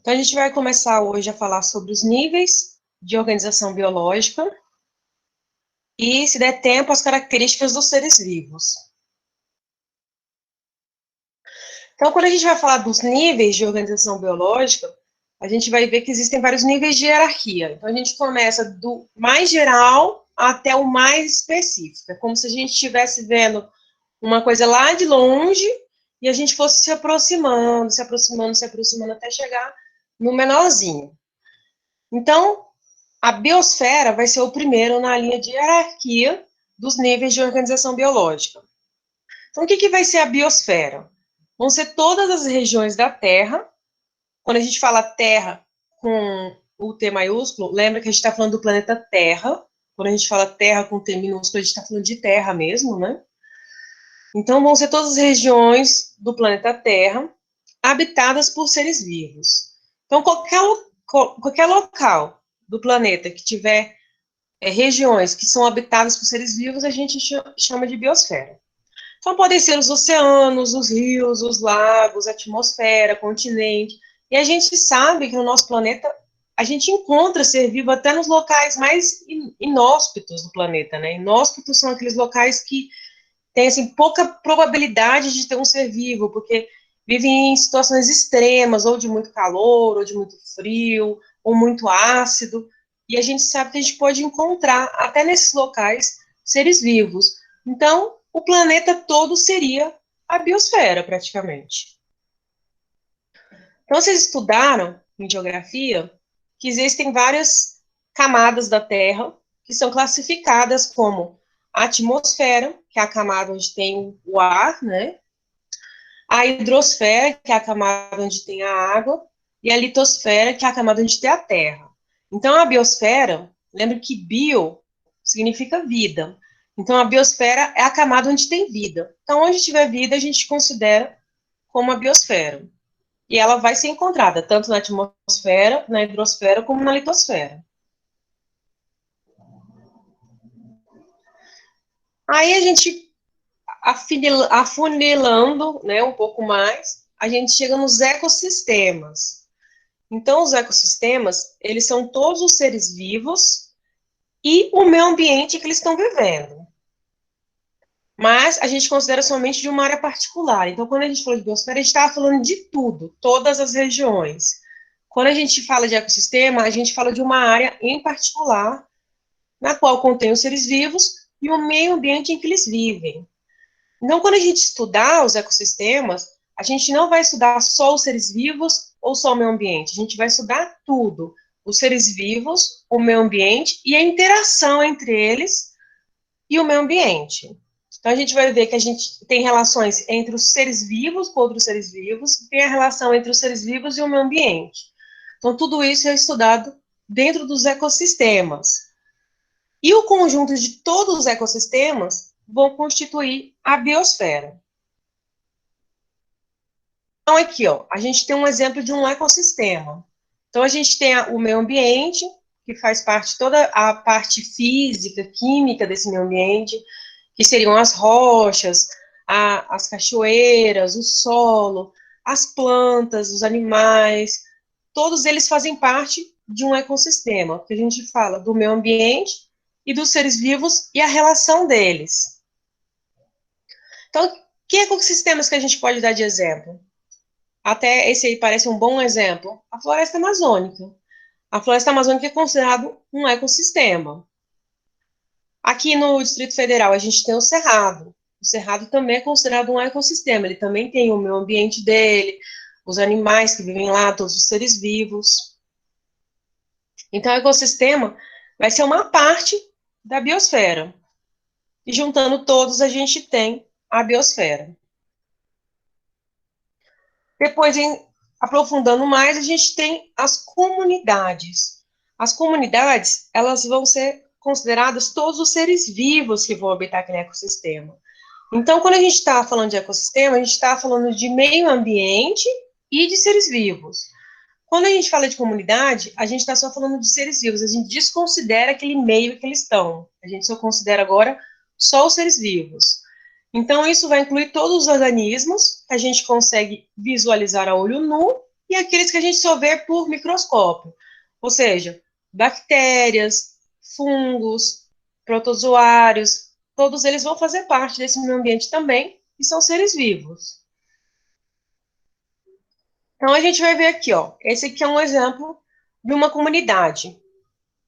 Então, a gente vai começar hoje a falar sobre os níveis de organização biológica e, se der tempo, as características dos seres vivos. Então, quando a gente vai falar dos níveis de organização biológica, a gente vai ver que existem vários níveis de hierarquia. Então, a gente começa do mais geral até o mais específico. É como se a gente estivesse vendo uma coisa lá de longe e a gente fosse se aproximando, se aproximando, se aproximando até chegar no menorzinho. Então, a biosfera vai ser o primeiro na linha de hierarquia dos níveis de organização biológica. Então, o que vai ser a biosfera? Vão ser todas as regiões da Terra. Quando a gente fala Terra com o T maiúsculo, lembra que a gente está falando do planeta Terra. Quando a gente fala Terra com T minúsculo, a gente está falando de Terra mesmo, né? Então, vão ser todas as regiões do planeta Terra habitadas por seres vivos. Então, qualquer local do planeta que tiver regiões que são habitadas por seres vivos, a gente chama de biosfera. Então, podem ser os oceanos, os rios, os lagos, a atmosfera, continente. E a gente sabe que no nosso planeta, a gente encontra ser vivo até nos locais mais inóspitos do planeta, né? Inóspitos são aqueles locais que têm, assim, pouca probabilidade de ter um ser vivo, porque vivem em situações extremas, ou de muito calor, ou de muito frio, ou muito ácido, e a gente sabe que a gente pode encontrar, até nesses locais, seres vivos. Então, o planeta todo seria a biosfera, praticamente. Então, vocês estudaram, em geografia, que existem várias camadas da Terra, que são classificadas como a atmosfera, que é a camada onde tem o ar, né? A hidrosfera, que é a camada onde tem a água, e a litosfera, que é a camada onde tem a terra. Então, a biosfera, lembra que bio significa vida. Então, a biosfera é a camada onde tem vida. Então, onde tiver vida, a gente considera como a biosfera. E ela vai ser encontrada tanto na atmosfera, na hidrosfera, como na litosfera. Aí a gente, afunilando, né, um pouco mais, a gente chega nos ecossistemas. Então, os ecossistemas, eles são todos os seres vivos e o meio ambiente que eles estão vivendo. Mas a gente considera somente de uma área particular. Então, quando a gente falou de biosfera, a gente estava falando de tudo, todas as regiões. Quando a gente fala de ecossistema, a gente fala de uma área em particular, na qual contém os seres vivos e o meio ambiente em que eles vivem. Então, quando a gente estudar os ecossistemas, a gente não vai estudar só os seres vivos ou só o meio ambiente, a gente vai estudar tudo, os seres vivos, o meio ambiente e a interação entre eles e o meio ambiente. Então, a gente vai ver que a gente tem relações entre os seres vivos com outros seres vivos, tem a relação entre os seres vivos e o meio ambiente. Então, tudo isso é estudado dentro dos ecossistemas. E o conjunto de todos os ecossistemas vão constituir a biosfera. Então, aqui, ó, a gente tem um exemplo de um ecossistema. Então, a gente tem o meio ambiente, que faz parte, toda a parte física, química desse meio ambiente, que seriam as rochas, as cachoeiras, o solo, as plantas, os animais, todos eles fazem parte de um ecossistema, que a gente fala do meio ambiente e dos seres vivos e a relação deles. Então, que ecossistemas que a gente pode dar de exemplo? Até esse aí parece um bom exemplo, a floresta amazônica. A floresta amazônica é considerado um ecossistema. Aqui no Distrito Federal, a gente tem o Cerrado. O Cerrado também é considerado um ecossistema, ele também tem o meio ambiente dele, os animais que vivem lá, todos os seres vivos. Então, o ecossistema vai ser uma parte da biosfera. E juntando todos, a gente tem a biosfera. Depois, aprofundando mais, a gente tem as comunidades. As comunidades, elas vão ser consideradas todos os seres vivos que vão habitar aquele ecossistema. Então, quando a gente está falando de ecossistema, a gente está falando de meio ambiente e de seres vivos. Quando a gente fala de comunidade, a gente está só falando de seres vivos, a gente desconsidera aquele meio que eles estão. A gente só considera agora só os seres vivos. Então, isso vai incluir todos os organismos que a gente consegue visualizar a olho nu e aqueles que a gente só vê por microscópio, ou seja, bactérias, fungos, protozoários, todos eles vão fazer parte desse meio ambiente também, e são seres vivos. Então, a gente vai ver aqui, ó, esse aqui é um exemplo de uma comunidade.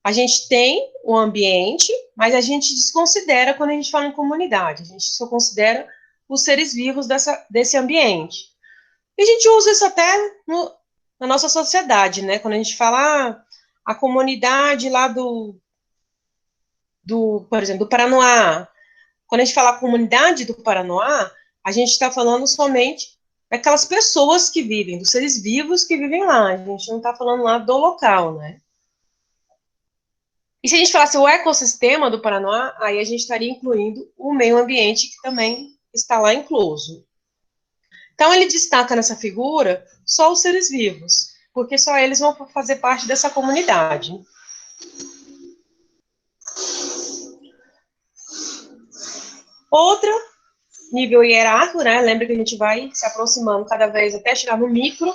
A gente tem o ambiente, mas a gente desconsidera quando a gente fala em comunidade. A gente só considera os seres vivos desse ambiente. E a gente usa isso até na nossa sociedade, né? Quando a gente fala a comunidade lá por exemplo, do Paranoá. Quando a gente fala a comunidade do Paranoá, a gente está falando somente daquelas pessoas que vivem, dos seres vivos que vivem lá. A gente não está falando lá do local, né? E se a gente falasse o ecossistema do Paranoá, aí a gente estaria incluindo o meio ambiente que também está lá incluso. Então, ele destaca nessa figura só os seres vivos, porque só eles vão fazer parte dessa comunidade. Outra, nível hierárquico, né? Lembra que a gente vai se aproximando cada vez até chegar no micro,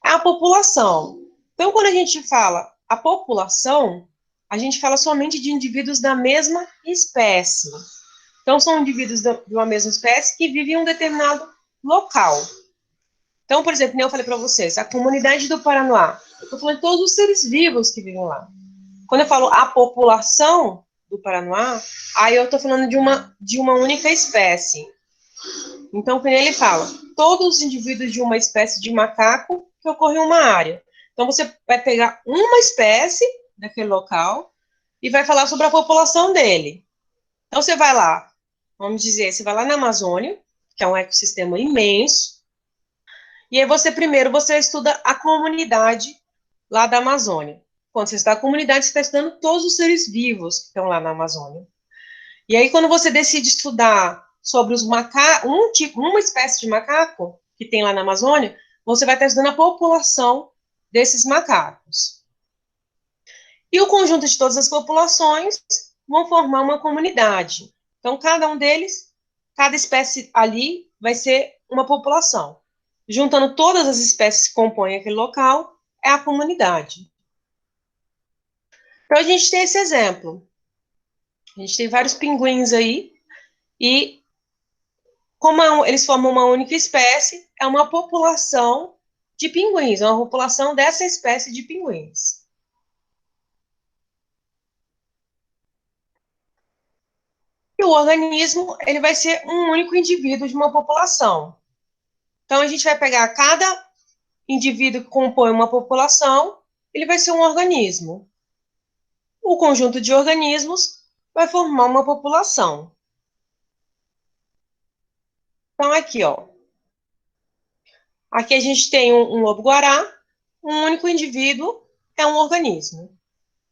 é a população. Então, quando a gente fala a população, a gente fala somente de indivíduos da mesma espécie. Então, são indivíduos de uma mesma espécie que vivem em um determinado local. Então, por exemplo, eu falei para vocês, a comunidade do Paranoá. Eu estou falando de todos os seres vivos que vivem lá. Quando eu falo a população do Paranoá, aí eu estou falando de uma única espécie. Então, quando ele fala, todos os indivíduos de uma espécie de macaco que ocorre em uma área. Então, você vai pegar uma espécie daquele local e vai falar sobre a população dele. Então, você vai lá, vamos dizer, você vai lá na Amazônia, que é um ecossistema imenso, e aí primeiro você estuda a comunidade lá da Amazônia. Quando você está na comunidade, você está estudando todos os seres vivos que estão lá na Amazônia. E aí, quando você decide estudar sobre os macacos, uma espécie de macaco que tem lá na Amazônia, você vai estar estudando a população desses macacos. E o conjunto de todas as populações vão formar uma comunidade. Então, cada um deles, cada espécie ali vai ser uma população. Juntando todas as espécies que compõem aquele local, é a comunidade. Então, a gente tem esse exemplo. A gente tem vários pinguins aí, e como eles formam uma única espécie, é uma população de pinguins, é uma população dessa espécie de pinguins. E o organismo, ele vai ser um único indivíduo de uma população. Então, a gente vai pegar cada indivíduo que compõe uma população, ele vai ser um organismo. O conjunto de organismos vai formar uma população. Então, aqui, ó. Aqui a gente tem um lobo-guará, um único indivíduo é um organismo.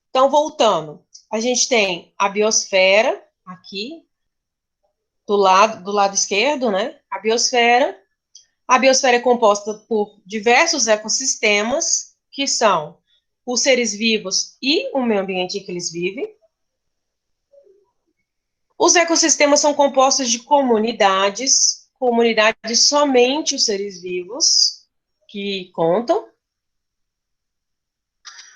Então, voltando, a gente tem a biosfera, aqui, do lado esquerdo, né? A biosfera. A biosfera é composta por diversos ecossistemas, que são os seres vivos e o meio ambiente em que eles vivem. Os ecossistemas são compostos de comunidades somente os seres vivos que contam.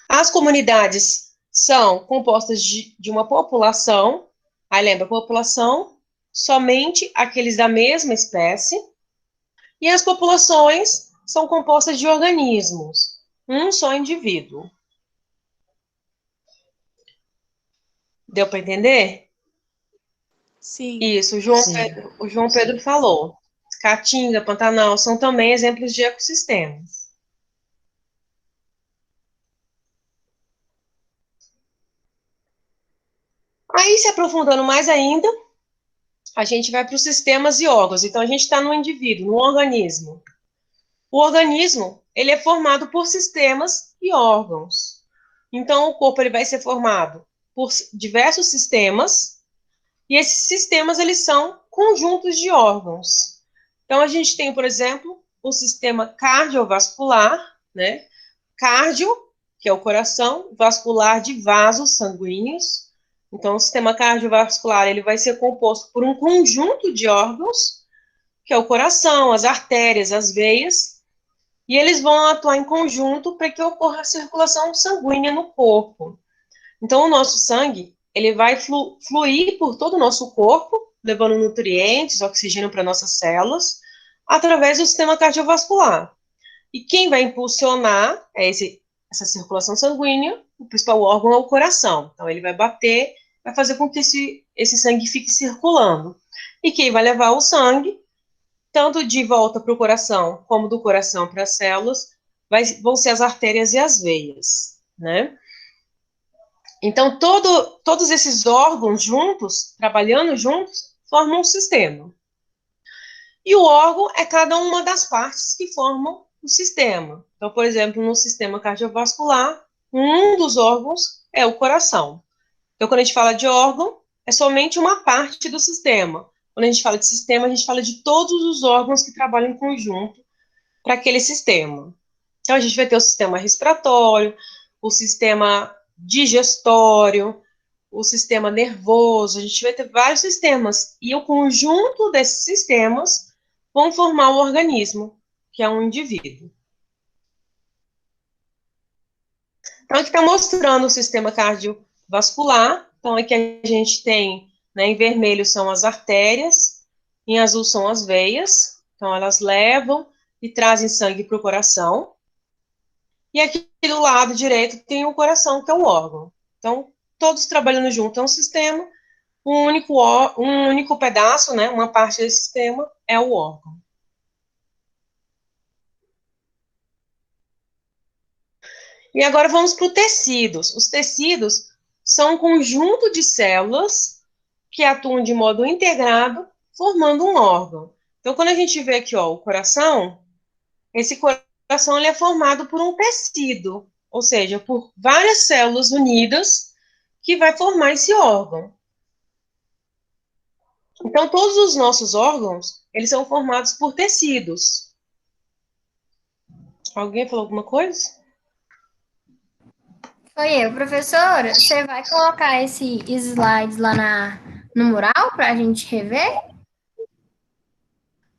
As comunidades são compostas de uma população, aí lembra, população, somente aqueles da mesma espécie, e as populações são compostas de organismos, um só indivíduo. Deu para entender? Sim. Isso, o João Pedro falou. Caatinga, Pantanal são também exemplos de ecossistemas. Aí, se aprofundando mais ainda, a gente vai para os sistemas e órgãos. Então, a gente está no indivíduo, no organismo. O organismo, ele é formado por sistemas e órgãos. Então, o corpo ele vai ser formado por diversos sistemas, e esses sistemas, eles são conjuntos de órgãos. Então, a gente tem, por exemplo, o sistema cardiovascular, né? Cardio, que é o coração, vascular de vasos sanguíneos. Então, o sistema cardiovascular, ele vai ser composto por um conjunto de órgãos, que é o coração, as artérias, as veias, e eles vão atuar em conjunto para que ocorra a circulação sanguínea no corpo. Então, o nosso sangue, ele vai fluir por todo o nosso corpo, levando nutrientes, oxigênio para nossas células, através do sistema cardiovascular. E quem vai impulsionar essa circulação sanguínea, o principal órgão é o coração. Então, ele vai bater, vai fazer com que esse sangue fique circulando. E quem vai levar o sangue, tanto de volta para o coração, como do coração para as células, vão ser as artérias e as veias, né? Então, todos esses órgãos juntos, trabalhando juntos, formam um sistema. E o órgão é cada uma das partes que formam o sistema. Então, por exemplo, no sistema cardiovascular, um dos órgãos é o coração. Então, quando a gente fala de órgão, é somente uma parte do sistema. Quando a gente fala de sistema, a gente fala de todos os órgãos que trabalham em conjunto para aquele sistema. Então, a gente vai ter o sistema respiratório, o sistema digestório, o sistema nervoso, a gente vai ter vários sistemas, e o conjunto desses sistemas vão formar o organismo, que é um indivíduo. Então, aqui está mostrando o sistema cardiovascular. Então, aqui a gente tem, né, em vermelho são as artérias, em azul são as veias. Então, elas levam e trazem sangue para o coração. E aqui do lado direito tem o coração, que é o órgão. Então, todos trabalhando junto é um sistema, um único pedaço, né, uma parte desse sistema é o órgão. E agora vamos para os tecidos. Os tecidos são um conjunto de células que atuam de modo integrado, formando um órgão. Então, quando a gente vê aqui, ó, o coração, esse coração ele é formado por um tecido, ou seja, por várias células unidas que vai formar esse órgão. Então, todos os nossos órgãos, eles são formados por tecidos. Alguém falou alguma coisa? Foi eu, professora. Você vai colocar esse slides lá no mural para a gente rever?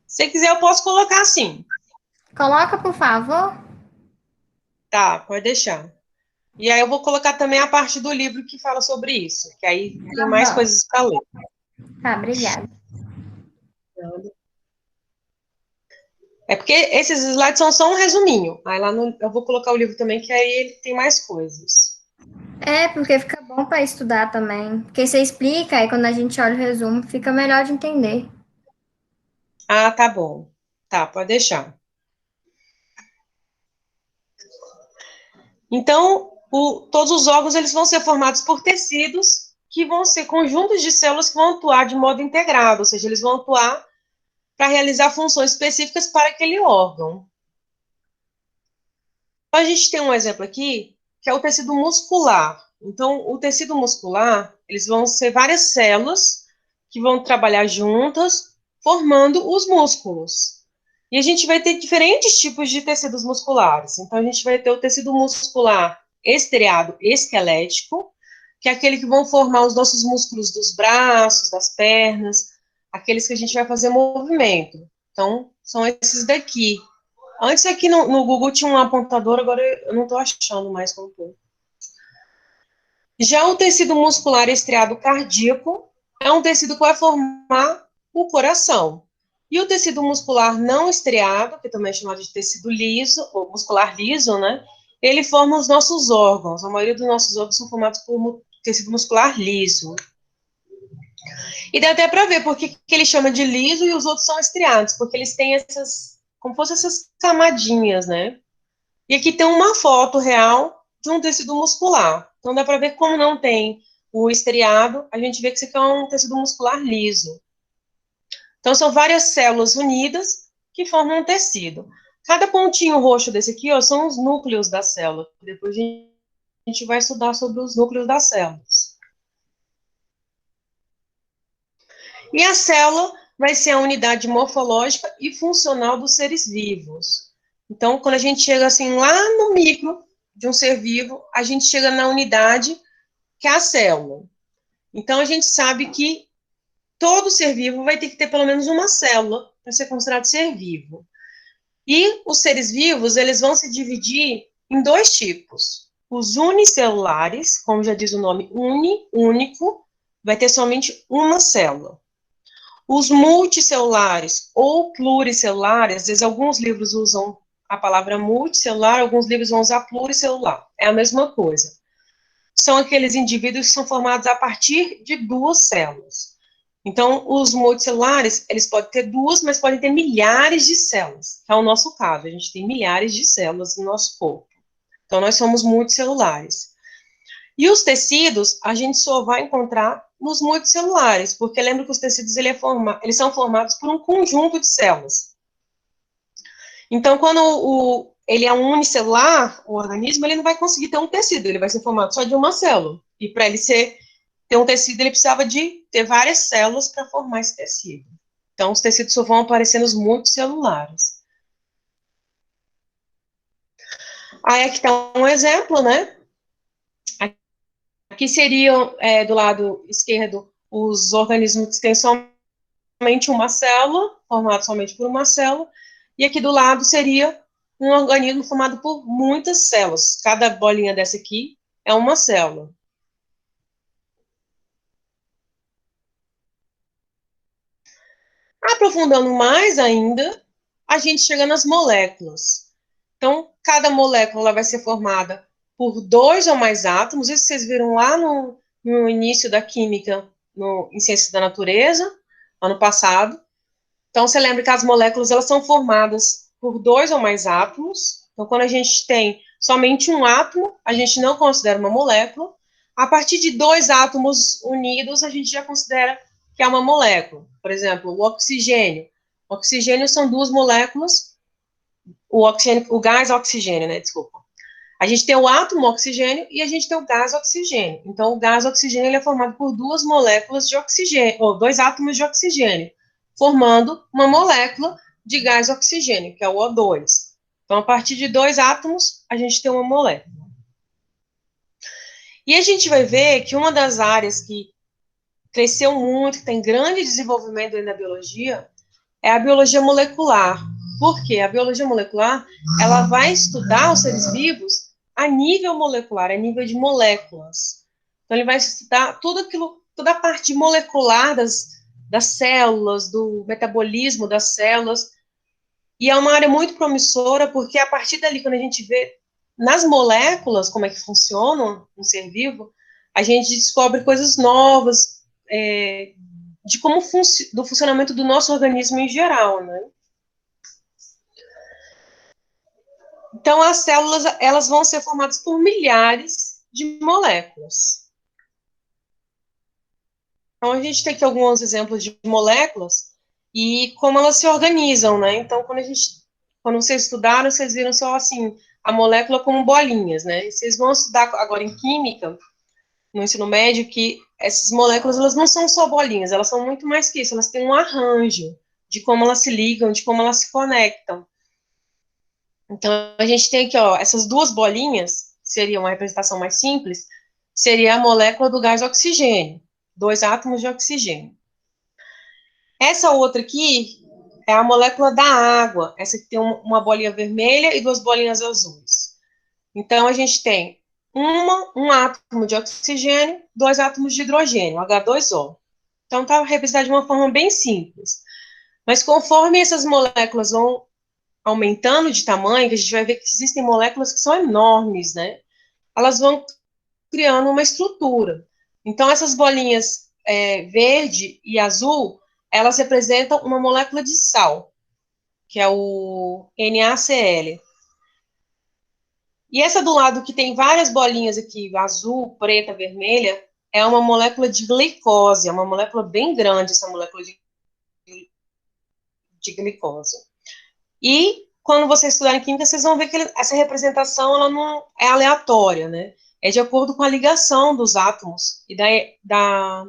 Se quiser, eu posso colocar assim. Coloca, por favor. Tá, pode deixar. E aí eu vou colocar também a parte do livro que fala sobre isso, que aí tem mais coisas para ler. Tá, obrigada. É porque esses slides são só um resuminho. Aí lá eu vou colocar o livro também, que aí ele tem mais coisas. É, porque fica bom para estudar também. Porque você explica, aí quando a gente olha o resumo, fica melhor de entender. Ah, tá bom. Tá, pode deixar. Então, todos os órgãos eles vão ser formados por tecidos que vão ser conjuntos de células que vão atuar de modo integrado, ou seja, eles vão atuar para realizar funções específicas para aquele órgão. Então, a gente tem um exemplo aqui, que é o tecido muscular. Então, o tecido muscular, eles vão ser várias células que vão trabalhar juntas, formando os músculos. E a gente vai ter diferentes tipos de tecidos musculares. Então, a gente vai ter o tecido muscular estriado esquelético, que é aquele que vão formar os nossos músculos dos braços, das pernas, aqueles que a gente vai fazer movimento. Então, são esses daqui. Antes aqui no Google tinha um apontador, agora eu não estou achando mais como foi. Já o tecido muscular estriado cardíaco é um tecido que vai formar o coração. E o tecido muscular não estriado, que também é chamado de tecido liso, ou muscular liso, né? Ele forma os nossos órgãos. A maioria dos nossos órgãos são formados por tecido muscular liso. E dá até para ver por que ele chama de liso e os outros são estriados, porque eles têm essas, como fossem essas camadinhas, né? E aqui tem uma foto real de um tecido muscular. Então dá para ver como não tem o estriado, a gente vê que isso aqui é um tecido muscular liso. Então são várias células unidas que formam um tecido. Cada pontinho roxo desse aqui, ó, são os núcleos da célula. Depois a gente vai estudar sobre os núcleos das células. E a célula vai ser a unidade morfológica e funcional dos seres vivos. Então, quando a gente chega assim lá no micro de um ser vivo, a gente chega na unidade que é a célula. Então, a gente sabe que todo ser vivo vai ter que ter pelo menos uma célula para ser considerado ser vivo. E os seres vivos, eles vão se dividir em dois tipos. Os unicelulares, como já diz o nome, único, vai ter somente uma célula. Os multicelulares ou pluricelulares, às vezes alguns livros usam a palavra multicelular, alguns livros vão usar pluricelular. É a mesma coisa. São aqueles indivíduos que são formados a partir de duas células. Então, os multicelulares, eles podem ter duas, mas podem ter milhares de células, que é o nosso caso. A gente tem milhares de células no nosso corpo. Então, nós somos multicelulares. E os tecidos, a gente só vai encontrar nos multicelulares, porque lembra que os tecidos eles são formados por um conjunto de células. Então, quando ele é um unicelular, o organismo, ele não vai conseguir ter um tecido, ele vai ser formado só de uma célula. E para ele ter um tecido, ele precisava de ter várias células para formar esse tecido. Então, os tecidos só vão aparecer nos multicelulares. Aí aqui está um exemplo, né? Aqui seriam, do lado esquerdo, os organismos que têm somente uma célula, formados somente por uma célula, e aqui do lado seria um organismo formado por muitas células. Cada bolinha dessa aqui é uma célula. Aprofundando mais ainda, a gente chega nas moléculas. Então, cada molécula vai ser formada por dois ou mais átomos. Isso vocês viram lá no início da química, em Ciências da Natureza, ano passado. Então, você lembra que as moléculas elas são formadas por dois ou mais átomos. Então, quando a gente tem somente um átomo, a gente não considera uma molécula. A partir de dois átomos unidos, a gente já considera que é uma molécula. Por exemplo, o oxigênio. O oxigênio são duas moléculas, o gás oxigênio, né? Desculpa. A gente tem o átomo oxigênio e a gente tem o gás oxigênio. Então, o gás oxigênio ele é formado por duas moléculas de oxigênio, ou dois átomos de oxigênio, formando uma molécula de gás oxigênio, que é o O2. Então, a partir de dois átomos, a gente tem uma molécula. E a gente vai ver que uma das áreas que cresceu muito, que tem grande desenvolvimento dentro da biologia, é a biologia molecular. Por quê? A biologia molecular, ela vai estudar os seres vivos a nível molecular, a nível de moléculas. Então, ele vai estudar tudo aquilo, toda a parte molecular das células, do metabolismo das células, e é uma área muito promissora, porque a partir dali, quando a gente vê nas moléculas como é que funcionam um ser vivo, a gente descobre coisas novas, de como do funcionamento do nosso organismo em geral, né? Então, as células, elas vão ser formadas por milhares de moléculas. Então, a gente tem aqui alguns exemplos de moléculas e como elas se organizam, né? Então, quando vocês estudaram, vocês viram só, assim, a molécula como bolinhas, né? E vocês vão estudar agora em química, no ensino médio, que essas moléculas, elas não são só bolinhas, elas são muito mais que isso, elas têm um arranjo de como elas se ligam, de como elas se conectam. Então, a gente tem aqui, ó, essas duas bolinhas, seria uma representação mais simples, seria a molécula do gás oxigênio, dois átomos de oxigênio. Essa outra aqui é a molécula da água, essa que tem uma bolinha vermelha e duas bolinhas azuis. Então, a gente tem um átomo de oxigênio, dois átomos de hidrogênio, H2O. Então, está representado de uma forma bem simples. Mas conforme essas moléculas vão aumentando de tamanho, que a gente vai ver que existem moléculas que são enormes, né? Elas vão criando uma estrutura. Então, essas bolinhas verde e azul, elas representam uma molécula de sal, que é o NaCl. E essa do lado que tem várias bolinhas aqui, azul, preta, vermelha, é uma molécula de glicose, é uma molécula bem grande, essa molécula de glicose. E quando você estudar em química, vocês vão ver que essa representação ela não é aleatória, né? É de acordo com a ligação dos átomos e da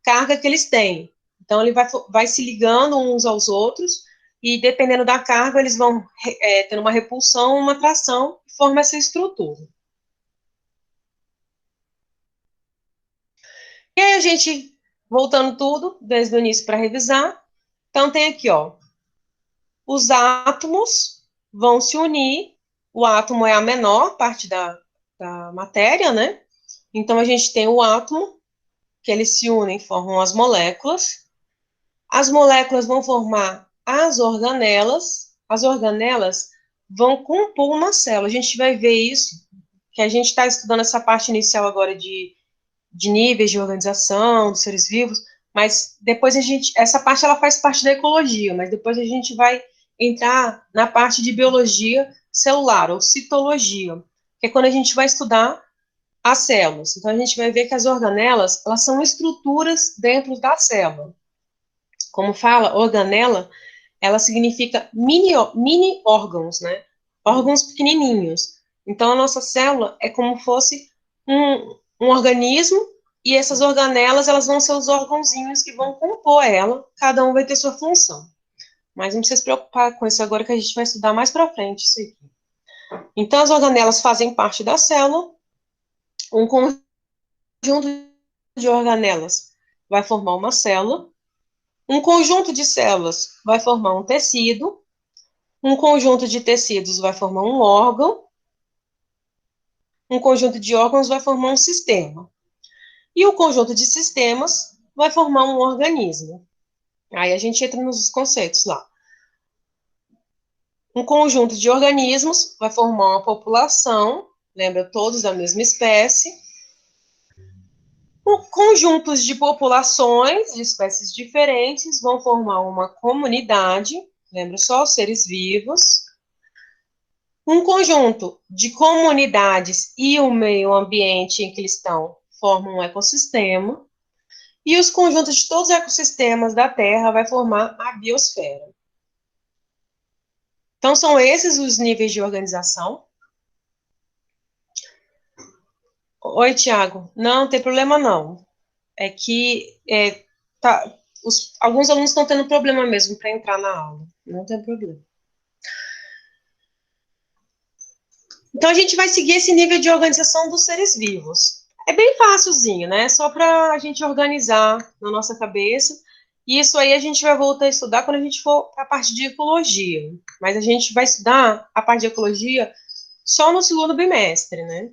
carga que eles têm. Então, ele vai se ligando uns aos outros e, dependendo da carga, eles vão tendo uma repulsão, uma atração, e forma essa estrutura. E aí, a gente, voltando tudo, desde o início para revisar, então tem aqui, ó, os átomos vão se unir, o átomo é a menor parte da matéria, né? Então, a gente tem o átomo, que eles se unem, formam as moléculas vão formar as organelas vão compor uma célula, a gente vai ver isso, que a gente está estudando essa parte inicial agora de níveis de organização dos seres vivos, mas depois essa parte ela faz parte da ecologia, mas depois a gente vai entrar na parte de biologia celular, ou citologia, que é quando a gente vai estudar as células. Então, a gente vai ver que as organelas, elas são estruturas dentro da célula. Como fala, organela, ela significa mini órgãos, né? Órgãos pequenininhos. Então, a nossa célula é como fosse um organismo, e essas organelas, elas vão ser os órgãozinhos que vão compor ela, cada um vai ter sua função. Mas não precisa se preocupar com isso agora, que a gente vai estudar mais para frente isso aqui. Então, as organelas fazem parte da célula, um conjunto de organelas vai formar uma célula, um conjunto de células vai formar um tecido, um conjunto de tecidos vai formar um órgão, um conjunto de órgãos vai formar um sistema. E o conjunto de sistemas vai formar um organismo. Aí a gente entra nos conceitos lá. Um conjunto de organismos vai formar uma população, lembra, todos da mesma espécie. Conjuntos de populações de espécies diferentes vão formar uma comunidade, lembra só, os seres vivos. Um conjunto de comunidades e o meio ambiente em que eles estão formam um ecossistema, e os conjuntos de todos os ecossistemas da Terra vai formar a biosfera. Então, são esses os níveis de organização. Oi, Tiago. Não, tem problema não. É que alguns alunos estão tendo problema mesmo para entrar na aula. Não tem problema. Então, a gente vai seguir esse nível de organização dos seres vivos. É bem facilzinho, né? Só para a gente organizar na nossa cabeça. E isso aí a gente vai voltar a estudar quando a gente for para a parte de ecologia. Mas a gente vai estudar a parte de ecologia só no segundo bimestre, né?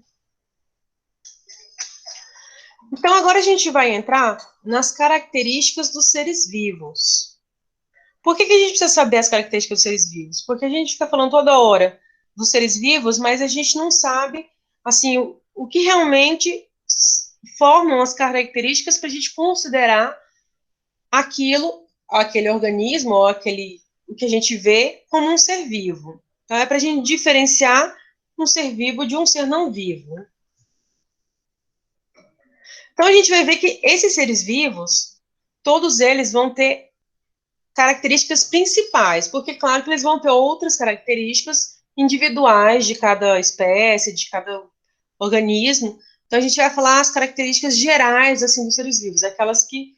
Então, agora a gente vai entrar nas características dos seres vivos. Por que a gente precisa saber as características dos seres vivos? Porque a gente fica falando toda hora dos seres vivos, mas a gente não sabe, assim, o que realmente formam as características para a gente considerar aquele organismo, ou o que a gente vê como um ser vivo. Então, é para a gente diferenciar um ser vivo de um ser não vivo. Então, a gente vai ver que esses seres vivos, todos eles vão ter características principais, porque, claro, que eles vão ter outras características individuais de cada espécie, de cada organismo. Então, a gente vai falar as características gerais, assim, dos seres vivos, aquelas que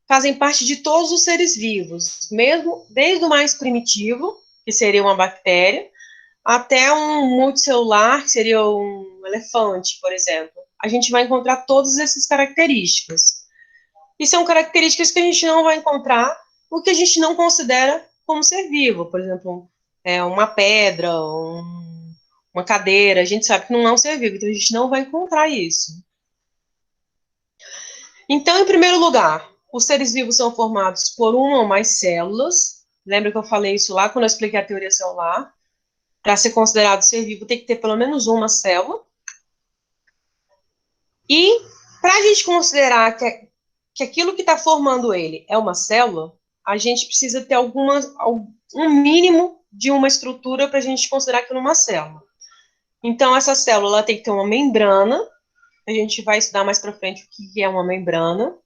fazem parte de todos os seres vivos, mesmo desde o mais primitivo, que seria uma bactéria, até um multicelular, que seria um elefante, por exemplo. A gente vai encontrar todas essas características. E são características que a gente não vai encontrar o que a gente não considera como ser vivo. Por exemplo, uma pedra, uma cadeira, a gente sabe que não é um ser vivo, então a gente não vai encontrar isso. Então, em primeiro lugar, os seres vivos são formados por uma ou mais células. Lembra que eu falei isso lá quando eu expliquei a teoria celular? Para ser considerado ser vivo, tem que ter pelo menos uma célula. E para a gente considerar que aquilo que está formando ele é uma célula, a gente precisa ter um mínimo de uma estrutura para a gente considerar aquilo uma célula. Então, essa célula tem que ter uma membrana. A gente vai estudar mais para frente o que é uma membrana.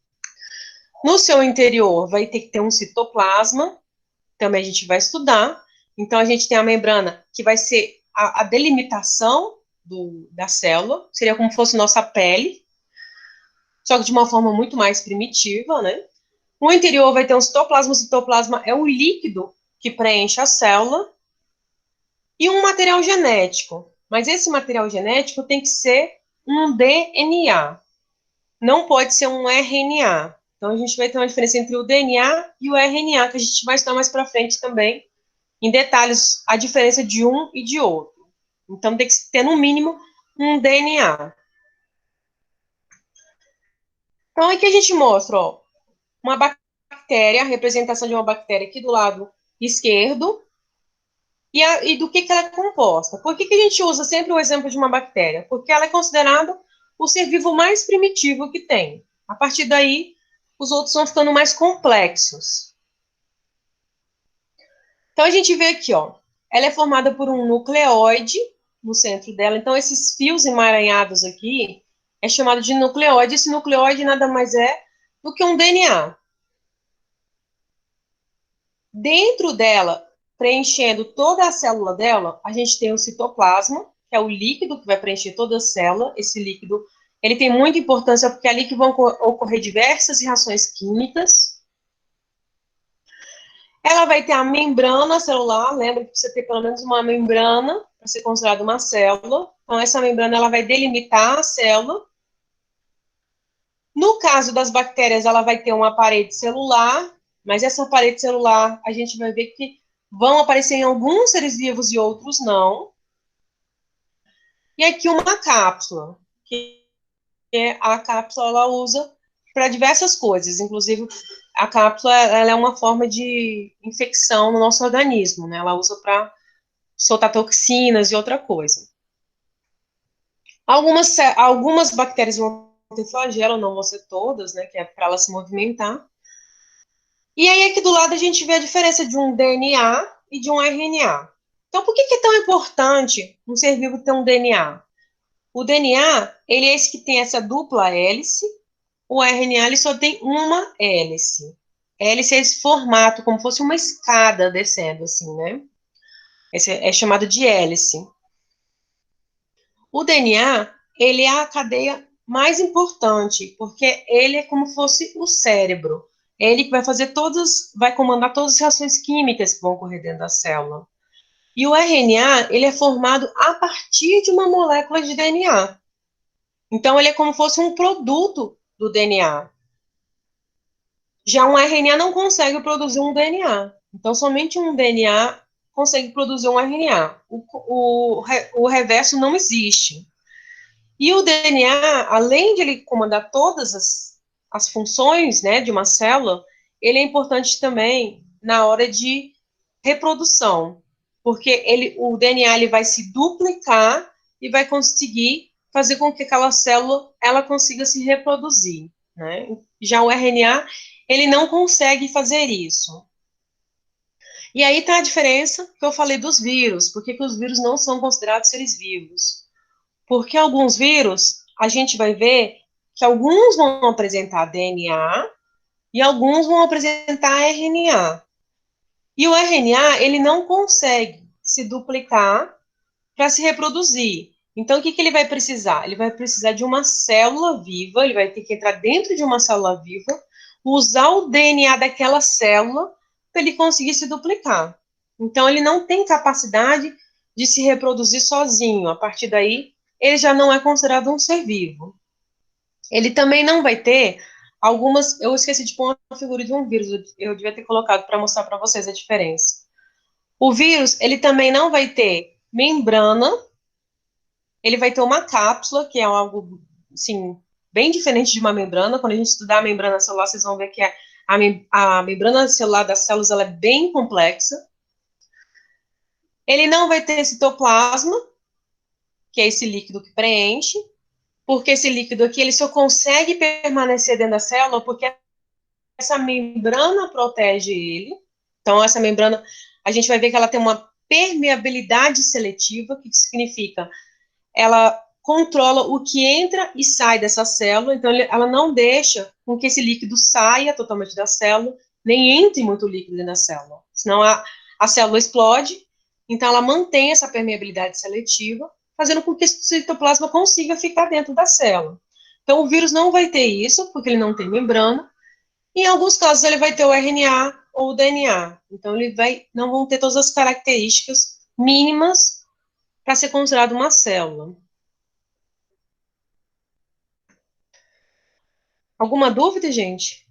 No seu interior, vai ter que ter um citoplasma. Também a gente vai estudar. Então, a gente tem a membrana, que vai ser a delimitação da célula. Seria como se fosse nossa pele, só que de uma forma muito mais primitiva, né? O interior vai ter um citoplasma. O citoplasma é o líquido que preenche a célula. E um material genético. Mas esse material genético tem que ser um DNA. Não pode ser um RNA. Então, a gente vai ter uma diferença entre o DNA e o RNA, que a gente vai estudar mais para frente também, em detalhes a diferença de um e de outro. Então, tem que ter, no mínimo, um DNA. Então, aqui a gente mostra, ó, uma bactéria, a representação de uma bactéria aqui do lado esquerdo, e do que ela é composta. Por que a gente usa sempre o exemplo de uma bactéria? Porque ela é considerada o ser vivo mais primitivo que tem. A partir daí, os outros vão ficando mais complexos. Então, a gente vê aqui, ó, ela é formada por um nucleóide no centro dela. Então, esses fios emaranhados aqui é chamado de nucleóide. Esse nucleóide nada mais é do que um DNA. Dentro dela, preenchendo toda a célula dela, a gente tem o citoplasma, que é o líquido que vai preencher toda a célula. Esse líquido, ele tem muita importância porque é ali que vão ocorrer diversas reações químicas. Ela vai ter a membrana celular, lembra que precisa ter pelo menos uma membrana para ser considerada uma célula. Então, essa membrana ela vai delimitar a célula. No caso das bactérias, ela vai ter uma parede celular, mas essa parede celular, a gente vai ver que vão aparecer em alguns seres vivos e outros não. E aqui uma cápsula, que a cápsula ela usa para diversas coisas, inclusive a cápsula ela é uma forma de infecção no nosso organismo, né? Ela usa para soltar toxinas e outra coisa. Algumas bactérias vão ter flagelo, não vão ser todas, né? Que é para ela se movimentar. E aí aqui do lado a gente vê a diferença de um DNA e de um RNA. Então, por que é tão importante um ser vivo ter um DNA? O DNA, ele é esse que tem essa dupla hélice, o RNA ele só tem uma hélice. Hélice é esse formato, como fosse uma escada descendo, assim, né? Esse é chamado de hélice. O DNA, ele é a cadeia mais importante, porque ele é como fosse o cérebro. É ele que vai fazer vai comandar todas as reações químicas que vão ocorrer dentro da célula. E o RNA, ele é formado a partir de uma molécula de DNA. Então, ele é como fosse um produto do DNA. Já um RNA não consegue produzir um DNA. Então, somente um DNA consegue produzir um RNA. O reverso não existe. E o DNA, além de ele comandar todas as funções, né, de uma célula, ele é importante também na hora de reprodução, porque o DNA ele vai se duplicar e vai conseguir fazer com que aquela célula ela consiga se reproduzir, né? Já o RNA ele não consegue fazer isso. E aí está a diferença que eu falei dos vírus. Por que os vírus não são considerados seres vivos? Porque alguns vírus, a gente vai ver que alguns vão apresentar DNA e alguns vão apresentar RNA. E o RNA, ele não consegue se duplicar para se reproduzir. Então, o que ele vai precisar? Ele vai precisar de uma célula viva, ele vai ter que entrar dentro de uma célula viva, usar o DNA daquela célula para ele conseguir se duplicar. Então, ele não tem capacidade de se reproduzir sozinho. A partir daí, ele já não é considerado um ser vivo. Ele também não vai ter algumas. Eu esqueci de pôr uma figura de um vírus, eu devia ter colocado para mostrar para vocês a diferença. O vírus, ele também não vai ter membrana, ele vai ter uma cápsula, que é algo, assim, bem diferente de uma membrana. Quando a gente estudar a membrana celular, vocês vão ver que a membrana celular das células ela é bem complexa. Ele não vai ter citoplasma, que é esse líquido que preenche, porque esse líquido aqui ele só consegue permanecer dentro da célula porque essa membrana protege ele. Então, essa membrana, a gente vai ver que ela tem uma permeabilidade seletiva, que significa ela controla o que entra e sai dessa célula, então ela não deixa com que esse líquido saia totalmente da célula, nem entre muito líquido na célula, senão a célula explode, então ela mantém essa permeabilidade seletiva, fazendo com que esse citoplasma consiga ficar dentro da célula. Então o vírus não vai ter isso, porque ele não tem membrana, em alguns casos ele vai ter o RNA ou o DNA, então não vão ter todas as características mínimas para ser considerado uma célula. Alguma dúvida, gente?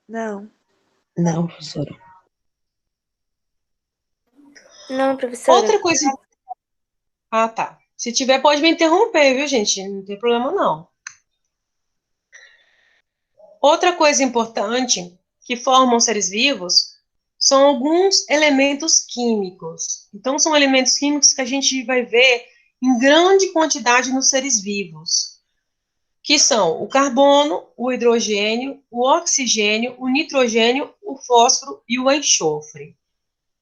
Não. Não, professora. Não, professora. Outra coisa... Ah, tá. Se tiver, pode me interromper, viu, gente? Não tem problema, não. Outra coisa importante que formam seres vivos são alguns elementos químicos. Então, são elementos químicos que a gente vai ver em grande quantidade nos seres vivos, que são o carbono, o hidrogênio, o oxigênio, o nitrogênio, o fósforo e o enxofre.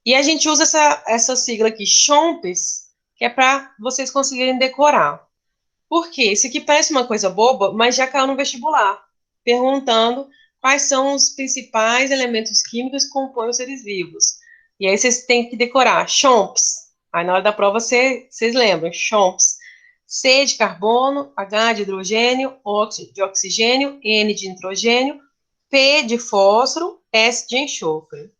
E a gente usa essa sigla aqui, CHOMPS, que é para vocês conseguirem decorar. Por quê? Isso aqui parece uma coisa boba, mas já caiu no vestibular, perguntando quais são os principais elementos químicos que compõem os seres vivos. E aí vocês têm que decorar, CHOMPS. Aí na hora da prova vocês lembram, CHOMPS. C de carbono, H de hidrogênio, O de oxigênio, N de nitrogênio, P de fósforo, S de enxofre.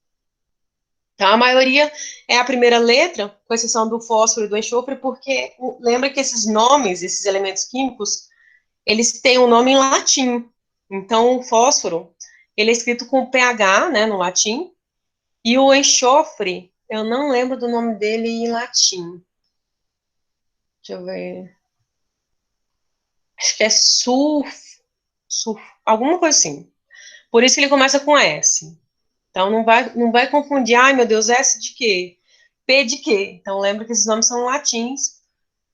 Então, a maioria é a primeira letra, com exceção do fósforo e do enxofre, porque lembra que esses nomes, esses elementos químicos, eles têm um nome em latim. Então, o fósforo, ele é escrito com PH, né, no latim, e o enxofre, eu não lembro do nome dele em latim. Deixa eu ver. Acho que é alguma coisa assim. Por isso que ele começa com S. Então, não vai confundir, ai meu Deus, S de quê? P de quê? Então, lembra que esses nomes são latins,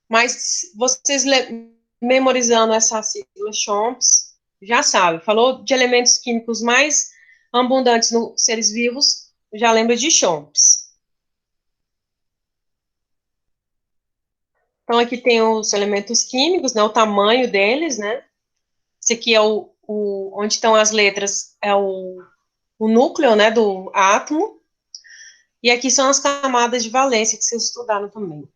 mas vocês memorizando essa sigla CHOMPS, já sabe, falou de elementos químicos mais abundantes nos seres vivos, já lembra de CHOMPS. Então, aqui tem os elementos químicos, né, o tamanho deles, né? Esse aqui é onde estão as letras, é o núcleo, né, do átomo. E aqui são as camadas de valência que vocês estudaram também.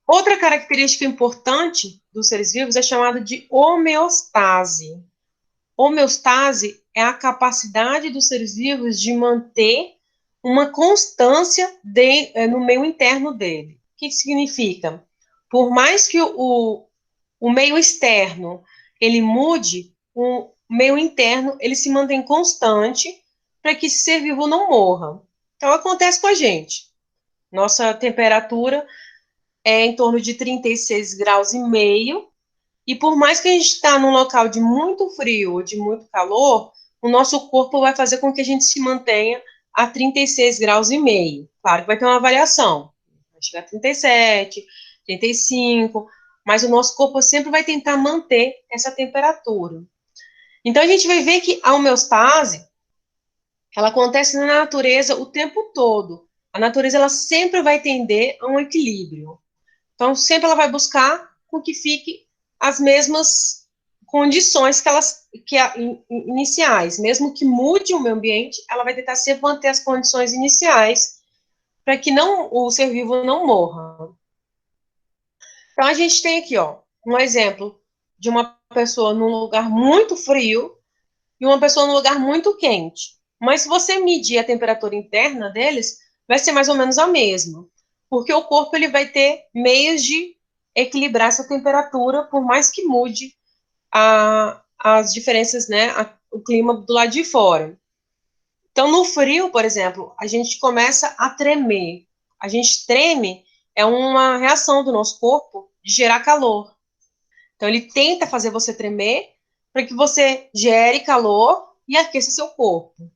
Outra característica importante dos seres vivos é chamada de homeostase. Homeostase é a capacidade dos seres vivos de manter uma constância no meio interno dele. O que significa? Por mais que o meio externo ele mude, o meio interno ele se mantém constante para que esse ser vivo não morra. Então acontece com a gente. Nossa temperatura é em torno de 36 graus e meio, e por mais que a gente está num local de muito frio ou de muito calor, o nosso corpo vai fazer com que a gente se mantenha a 36 graus e meio. Claro que vai ter uma variação, vai chegar a 37, 35, mas o nosso corpo sempre vai tentar manter essa temperatura. Então a gente vai ver que a homeostase, ela acontece na natureza o tempo todo. A natureza ela sempre vai tender a um equilíbrio. Então, sempre ela vai buscar com que fique as mesmas condições iniciais. Mesmo que mude o meio ambiente, ela vai tentar sempre manter as condições iniciais para que o ser vivo não morra. Então, a gente tem aqui, ó, um exemplo de uma pessoa num lugar muito frio e uma pessoa num lugar muito quente. Mas se você medir a temperatura interna deles, vai ser mais ou menos a mesma, porque o corpo ele vai ter meios de equilibrar essa temperatura, por mais que mude as diferenças, né, o clima do lado de fora. Então, no frio, por exemplo, a gente começa a tremer. A gente treme, é uma reação do nosso corpo de gerar calor. Então, ele tenta fazer você tremer para que você gere calor e aqueça seu corpo.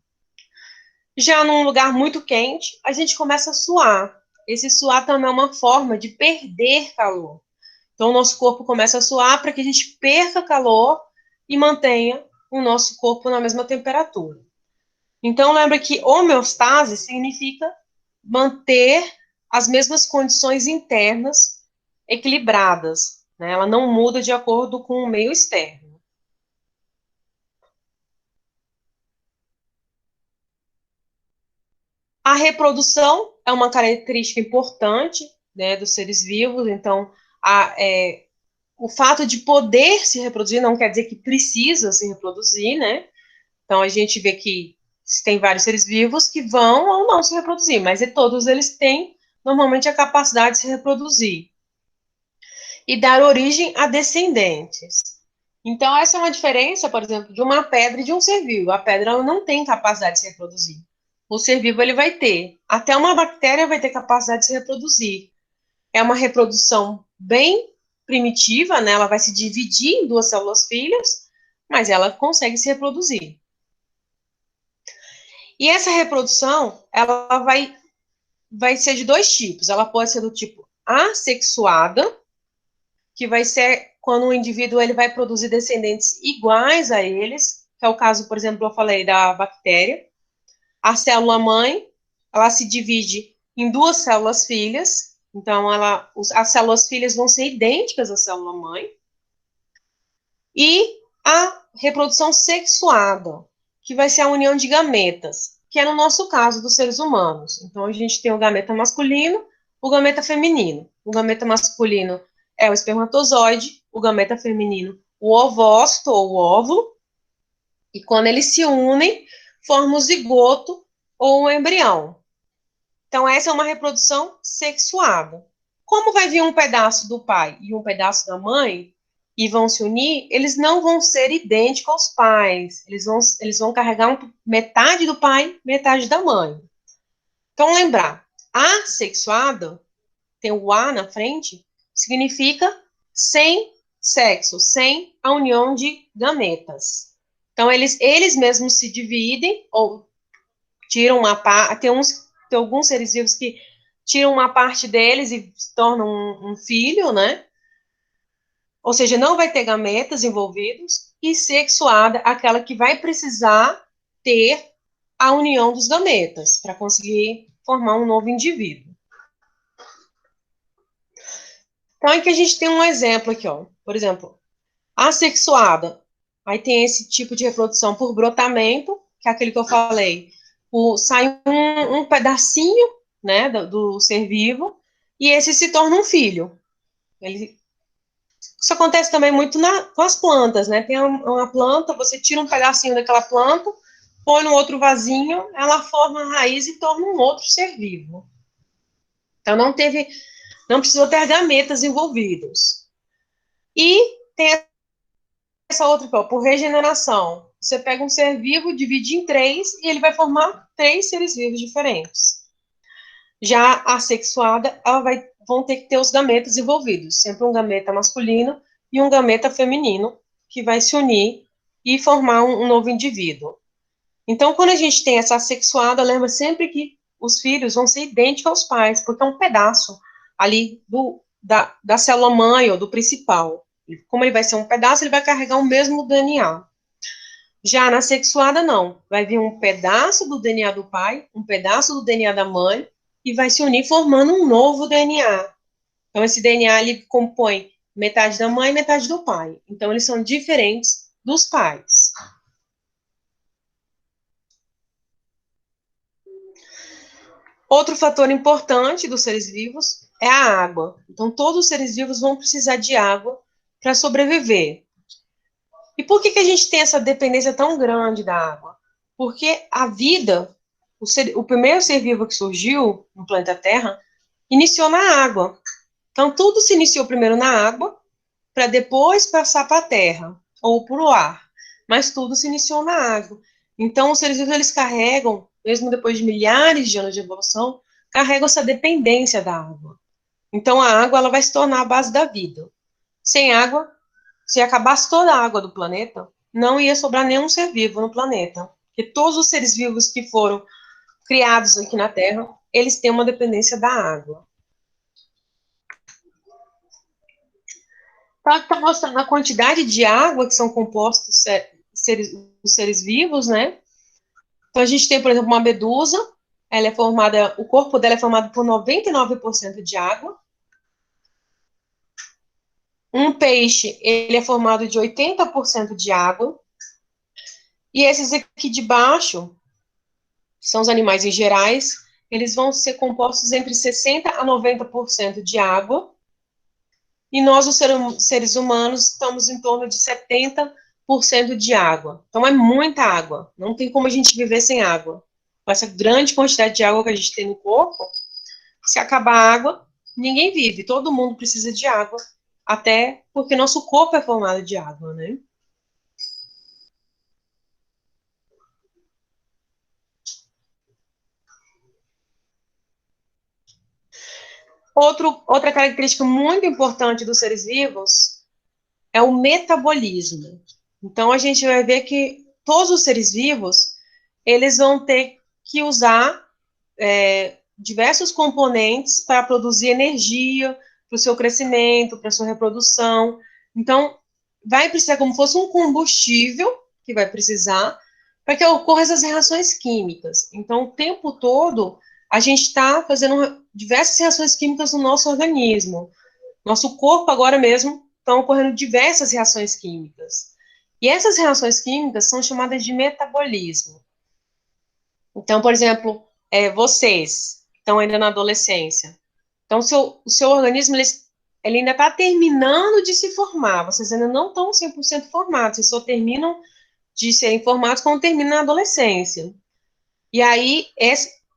Já num lugar muito quente, a gente começa a suar. Esse suar também é uma forma de perder calor. Então, o nosso corpo começa a suar para que a gente perca calor e mantenha o nosso corpo na mesma temperatura. Então, lembra que homeostase significa manter as mesmas condições internas equilibradas, né? Ela não muda de acordo com o meio externo. A reprodução é uma característica importante, né, dos seres vivos. Então, o fato de poder se reproduzir não quer dizer que precisa se reproduzir, né? Então, a gente vê que tem vários seres vivos que vão ou não se reproduzir, mas todos eles têm, normalmente, a capacidade de se reproduzir e dar origem a descendentes. Então, essa é uma diferença, por exemplo, de uma pedra e de um ser vivo. A pedra ela não tem capacidade de se reproduzir. O ser vivo ele vai ter. Até uma bactéria vai ter capacidade de se reproduzir. É uma reprodução bem primitiva, né? Ela vai se dividir em duas células filhas, mas ela consegue se reproduzir. E essa reprodução, ela vai ser de dois tipos. Ela pode ser do tipo assexuada, que vai ser quando o indivíduo ele vai produzir descendentes iguais a eles, que é o caso, por exemplo, eu falei da bactéria. A célula mãe, ela se divide em duas células filhas, então as células filhas vão ser idênticas à célula mãe. E a reprodução sexuada, que vai ser a união de gametas, que é no nosso caso dos seres humanos. Então a gente tem o gameta masculino, o gameta feminino. O gameta masculino é o espermatozoide, o gameta feminino, o ovócito ou o óvulo, e quando eles se unem, formam o zigoto ou o embrião. Então, essa é uma reprodução sexuada. Como vai vir um pedaço do pai e um pedaço da mãe, e vão se unir, eles não vão ser idênticos aos pais. Eles vão carregar metade do pai, metade da mãe. Então, lembrar, assexuada, tem o A na frente, significa sem sexo, sem a união de gametas. Então, eles mesmos se dividem, ou tiram uma parte, tem alguns seres vivos que tiram uma parte deles e se tornam um filho, né? Ou seja, não vai ter gametas envolvidos, e sexuada, aquela que vai precisar ter a união dos gametas para conseguir formar um novo indivíduo. Então, aqui a gente tem um exemplo aqui, ó. Por exemplo, assexuada, aí tem esse tipo de reprodução por brotamento, que é aquele que eu falei, sai um pedacinho, né, do ser vivo, e esse se torna um filho. Isso acontece também muito com as plantas, né? Tem uma planta, você tira um pedacinho daquela planta, põe no outro vasinho, ela forma a raiz e torna um outro ser vivo. Então, não precisou ter gametas envolvidos. E tem essa outra, por regeneração. Você pega um ser vivo, divide em três, e ele vai formar três seres vivos diferentes. Já a sexuada, vão ter que ter os gametas envolvidos, sempre um gameta masculino e um gameta feminino, que vai se unir e formar um novo indivíduo. Então, quando a gente tem essa sexuada, lembra sempre que os filhos vão ser idênticos aos pais, porque é um pedaço ali da célula mãe ou do principal. Como ele vai ser um pedaço, ele vai carregar o mesmo DNA. Já na sexuada, não. Vai vir um pedaço do DNA do pai, um pedaço do DNA da mãe, e vai se unir formando um novo DNA. Então, esse DNA, ele compõe metade da mãe e metade do pai. Então, eles são diferentes dos pais. Outro fator importante dos seres vivos é a água. Então, todos os seres vivos vão precisar de água para sobreviver. E por que a gente tem essa dependência tão grande da água? Porque a vida, o primeiro ser vivo que surgiu no planeta Terra, iniciou na água. Então, tudo se iniciou primeiro na água, para depois passar para a terra, ou para o ar. Mas tudo se iniciou na água. Então, os seres vivos, eles carregam, mesmo depois de milhares de anos de evolução, carregam essa dependência da água. Então, a água, ela vai se tornar a base da vida. Sem água, se acabasse toda a água do planeta, não ia sobrar nenhum ser vivo no planeta. Porque todos os seres vivos que foram criados aqui na Terra, eles têm uma dependência da água. Está mostrando a quantidade de água que são compostos os seres vivos, né? Então, a gente tem, por exemplo, uma medusa, o corpo dela é formado por 99% de água. Um peixe, ele é formado de 80% de água. E esses aqui de baixo, que são os animais em gerais, eles vão ser compostos entre 60% a 90% de água. E nós, os seres humanos, estamos em torno de 70% de água. Então, é muita água. Não tem como a gente viver sem água. Com essa grande quantidade de água que a gente tem no corpo, se acabar a água, ninguém vive. Todo mundo precisa de água, até porque nosso corpo é formado de água, né? Outra característica muito importante dos seres vivos é o metabolismo. Então, a gente vai ver que todos os seres vivos, eles vão ter que usar diversos componentes para produzir energia para o seu crescimento, para a sua reprodução. Então, vai precisar como se fosse um combustível que vai precisar para que ocorram essas reações químicas. Então, o tempo todo, a gente está fazendo diversas reações químicas no nosso organismo. Nosso corpo, agora mesmo, estão ocorrendo diversas reações químicas. E essas reações químicas são chamadas de metabolismo. Então, por exemplo, vocês que estão ainda na adolescência. Então, o seu organismo, ele ainda está terminando de se formar. Vocês ainda não estão 100% formados. Vocês só terminam de serem formados quando termina na adolescência. E aí,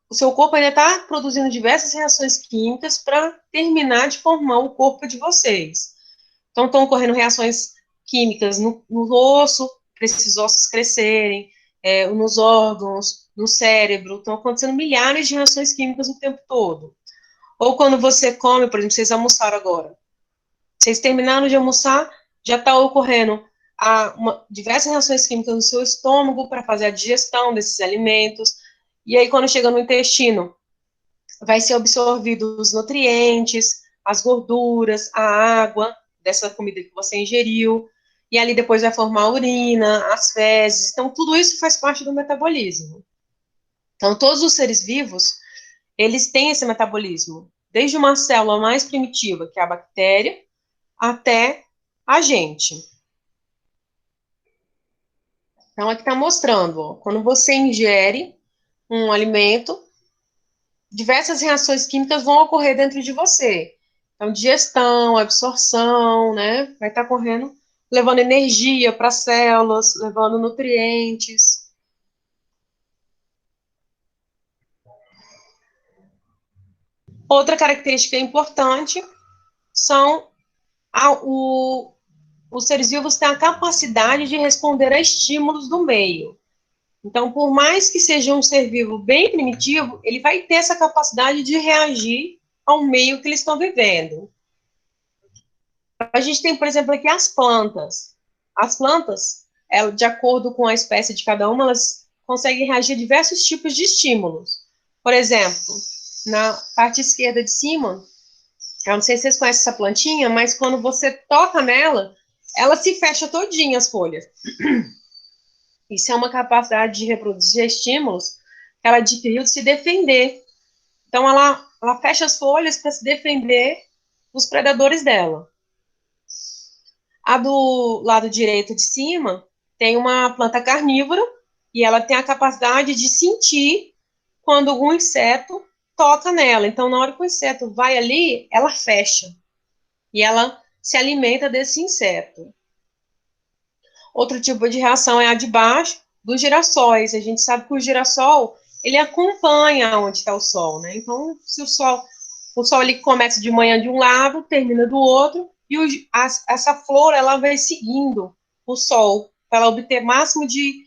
o seu corpo ainda está produzindo diversas reações químicas para terminar de formar o corpo de vocês. Então, estão ocorrendo reações químicas no osso, para esses ossos crescerem, nos órgãos, no cérebro. Estão acontecendo milhares de reações químicas o tempo todo. Ou quando você come, por exemplo, vocês almoçaram agora. Vocês terminaram de almoçar, já está ocorrendo diversas reações químicas no seu estômago para fazer a digestão desses alimentos. E aí, quando chega no intestino, vai ser absorvido os nutrientes, as gorduras, a água dessa comida que você ingeriu. E ali depois vai formar a urina, as fezes. Então, tudo isso faz parte do metabolismo. Então, todos os seres vivos, eles têm esse metabolismo. Desde uma célula mais primitiva, que é a bactéria, até a gente. Então, aqui está mostrando, ó, quando você ingere um alimento, diversas reações químicas vão ocorrer dentro de você. Então, digestão, absorção, né? Vai estar ocorrendo, levando energia para as células, levando nutrientes. Outra característica importante são os seres vivos têm a capacidade de responder a estímulos do meio. Então, por mais que seja um ser vivo bem primitivo, ele vai ter essa capacidade de reagir ao meio que eles estão vivendo. A gente tem, por exemplo, aqui as plantas. As plantas, de acordo com a espécie de cada uma, elas conseguem reagir a diversos tipos de estímulos. Por exemplo, na parte esquerda de cima, eu não sei se vocês conhecem essa plantinha, mas quando você toca nela, ela se fecha todinha, as folhas. Isso é uma capacidade de reproduzir estímulos que ela adquiriu de se defender. Então, ela fecha as folhas para se defender dos predadores dela. A do lado direito de cima tem uma planta carnívora e ela tem a capacidade de sentir quando algum inseto toca nela. Então, na hora que o inseto vai ali, ela fecha e ela se alimenta desse inseto. Outro tipo de reação é a de baixo, dos girassóis. A gente sabe que o girassol, ele acompanha onde está o sol, né? Então, se o sol ele começa de manhã de um lado, termina do outro, e essa flor, ela vai seguindo o sol, para ela obter máximo de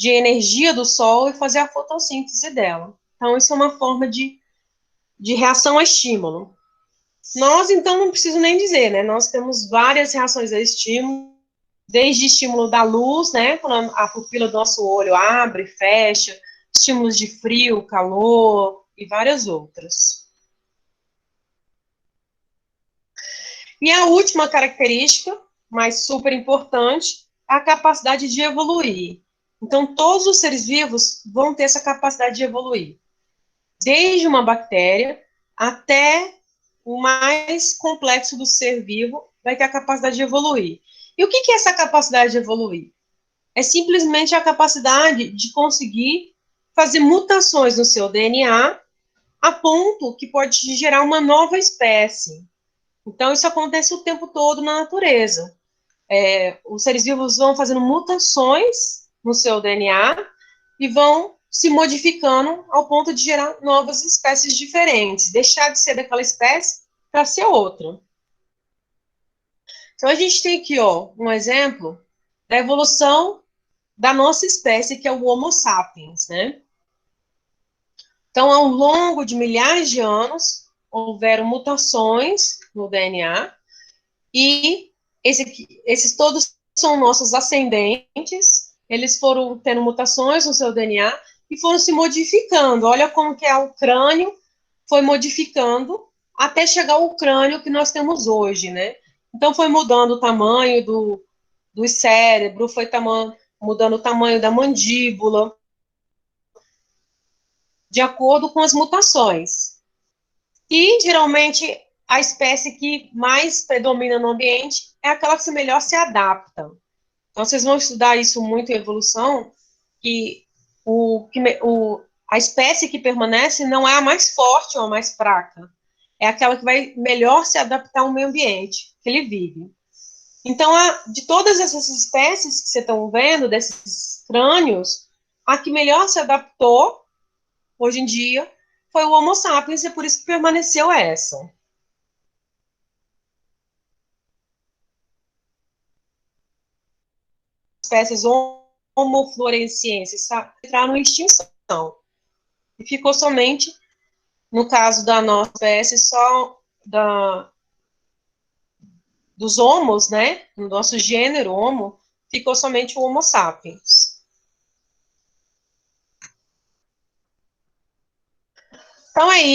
energia do sol e fazer a fotossíntese dela. Então, isso é uma forma de reação a estímulo. Nós, então, não preciso nem dizer, né? Nós temos várias reações a estímulo, desde estímulo da luz, né, quando a pupila do nosso olho abre e fecha, estímulos de frio, calor e várias outras. E a última característica, mas super importante, é a capacidade de evoluir. Então, todos os seres vivos vão ter essa capacidade de evoluir. Desde uma bactéria até o mais complexo do ser vivo vai ter a capacidade de evoluir. E o que é essa capacidade de evoluir? É simplesmente a capacidade de conseguir fazer mutações no seu DNA a ponto que pode gerar uma nova espécie. Então, isso acontece o tempo todo na natureza. Os seres vivos vão fazendo mutações no seu DNA e vão se modificando ao ponto de gerar novas espécies diferentes, deixar de ser daquela espécie para ser outra. Então, a gente tem aqui, ó, um exemplo da evolução da nossa espécie, que é o Homo sapiens, né? Então, ao longo de milhares de anos, houveram mutações no DNA, e esses todos são nossos ascendentes, eles foram tendo mutações no seu DNA e foram se modificando. Olha como que é o crânio, foi modificando até chegar ao crânio que nós temos hoje, né? Então, foi mudando o tamanho do cérebro, foi mudando o tamanho da mandíbula, de acordo com as mutações. E, geralmente, a espécie que mais predomina no ambiente é aquela que melhor se adapta. Então, vocês vão estudar isso muito em evolução, que a espécie que permanece não é a mais forte ou a mais fraca, é aquela que vai melhor se adaptar ao meio ambiente que ele vive. Então, de todas essas espécies que vocês estão vendo, desses crânios, a que melhor se adaptou, hoje em dia, foi o Homo sapiens, e é por isso que permaneceu essa. Espécies Homo floresiensis entraram em extinção. E ficou somente, no caso da nossa espécie, só dos homos, né? No nosso gênero Homo, ficou somente o Homo sapiens. Então é isso.